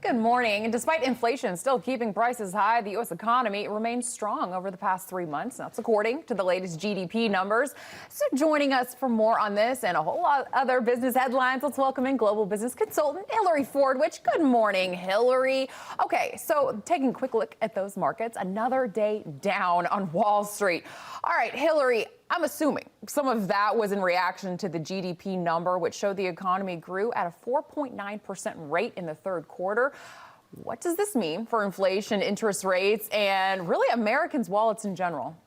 Good morning. And despite inflation still keeping prices high, the U.S. economy remains strong over the past 3 months. That's according to the latest GDP numbers. So joining us for more on this and a whole lot of other business headlines, let's welcome in global business consultant Hilary Fordwich. Good morning, Hilary. Okay, so taking a quick look at those markets, another day down on Wall Street. All right, Hilary, I'm assuming some of that was in reaction to the GDP number, which showed the economy grew at a 4.9% rate in the third quarter. What does this mean for inflation, interest rates, and really Americans' wallets in general?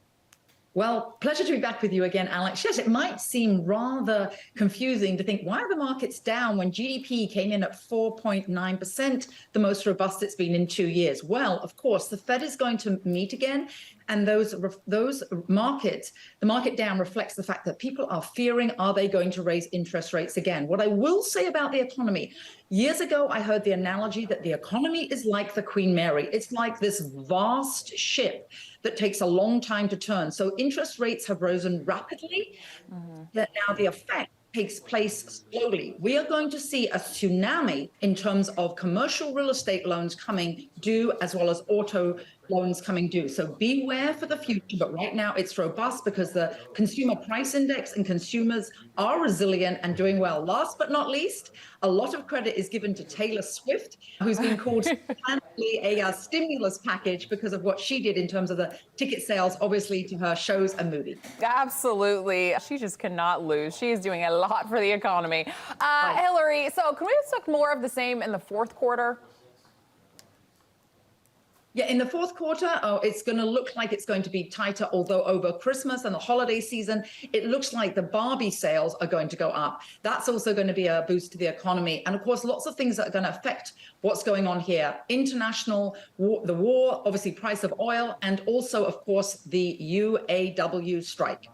Well, pleasure to be back with you again, Alex. Yes, it might seem rather confusing to think, why are the markets down when GDP came in at 4.9%, the most robust it's been in 2 years? Well, of course, the Fed is going to meet again, and the market down reflects the fact that people are fearing, are they going to raise interest rates again? What I will say about the economy, years ago, I heard the analogy that the economy is like the Queen Mary. It's like this vast ship that takes a long time to turn. So interest rates have risen rapidly. That now the effect takes place slowly. We are going to see a tsunami in terms of commercial real estate loans coming due, as well as auto loans coming due. So beware for the future, but right now it's robust because the consumer price index and consumers are resilient and doing well. Last but not least, a lot of credit is given to Taylor Swift, who's been called a stimulus package because of what she did in terms of the ticket sales, obviously, to her shows and movies. Absolutely. She just cannot lose. She is doing a lot for the economy. Hilary, so can we expect more of the same in the fourth quarter? Yeah, in the fourth quarter, it's going to look like it's going to be tighter, although over Christmas and the holiday season, it looks like the Barbie sales are going to go up. That's also going to be a boost to the economy. And of course, lots of things that are going to affect what's going on here. International war, the war, obviously price of oil, and also, of course, the UAW strike.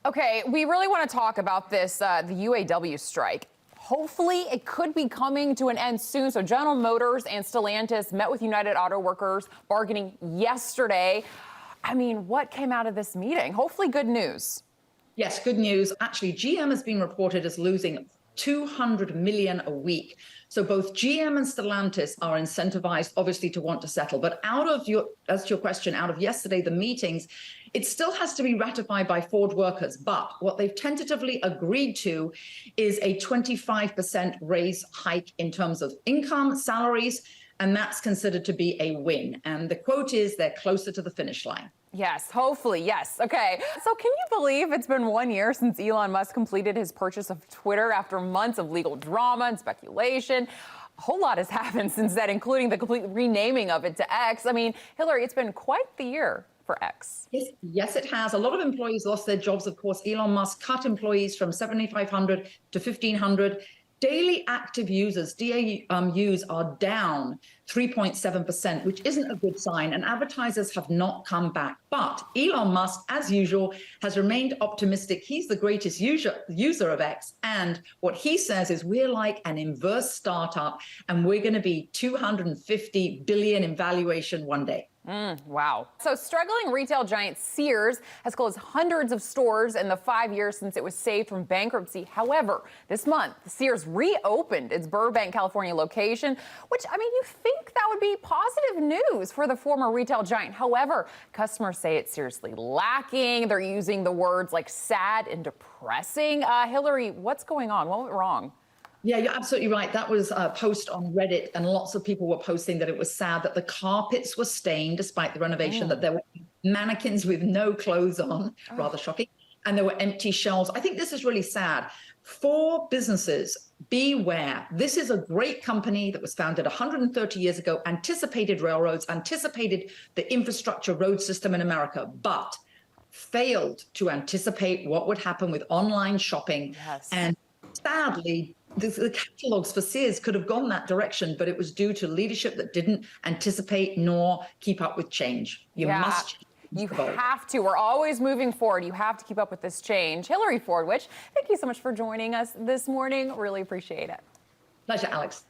Okay, we really want to talk about this, the UAW strike. Hopefully, it could be coming to an end soon. So General Motors and Stellantis met with United Auto Workers bargaining yesterday. I mean, what came out of this meeting? Hopefully good news. Yes, good news. Actually, GM has been reported as losing 200 million a week. So both GM and Stellantis are incentivized, obviously, to want to settle. But as to your question, out of yesterday, the meetings, it still has to be ratified by Ford workers. But what they've tentatively agreed to is a 25% raise hike in terms of income, salaries, and that's considered to be a win. And the quote is, they're closer to the finish line. Yes, hopefully, yes. Okay, so can you believe it's been 1 year since Elon Musk completed his purchase of Twitter after months of legal drama and speculation? A whole lot has happened since then, including the complete renaming of it to X. I mean, Hilary, it's been quite the year for X. Yes, it has. A lot of employees lost their jobs. Of course, Elon Musk cut employees from 7,500 to 1,500. Daily active users, DAUs, are down 3.7%, which isn't a good sign, and advertisers have not come back. But Elon Musk, as usual, has remained optimistic. He's the greatest user of X, and what he says is we're like an inverse startup, and we're going to be 250 billion in valuation one day. Wow. So struggling retail giant Sears has closed hundreds of stores in the 5 years since it was saved from bankruptcy. However, this month, Sears reopened its Burbank, California location, which, I mean, you think that would be positive news for the former retail giant. However, customers say it's seriously lacking. They're using the words like sad and depressing. Hilary, what's going on? What went wrong? Yeah, you're absolutely right. That was a post on Reddit, and lots of people were posting that it was sad that the carpets were stained despite the renovation, that there were mannequins with no clothes on, rather shocking, and there were empty shelves. I think this is really sad. For businesses, beware. This is a great company that was founded 130 years ago, anticipated railroads, anticipated the infrastructure road system in America, but failed to anticipate what would happen with online shopping. Yes. And sadly, the catalogs for Sears could have gone that direction, but it was due to leadership that didn't anticipate nor keep up with change. You must. You have to. We're always moving forward. You have to keep up with this change. Hilary Fordwich, thank you so much for joining us this morning. Really appreciate it. Pleasure, Alex.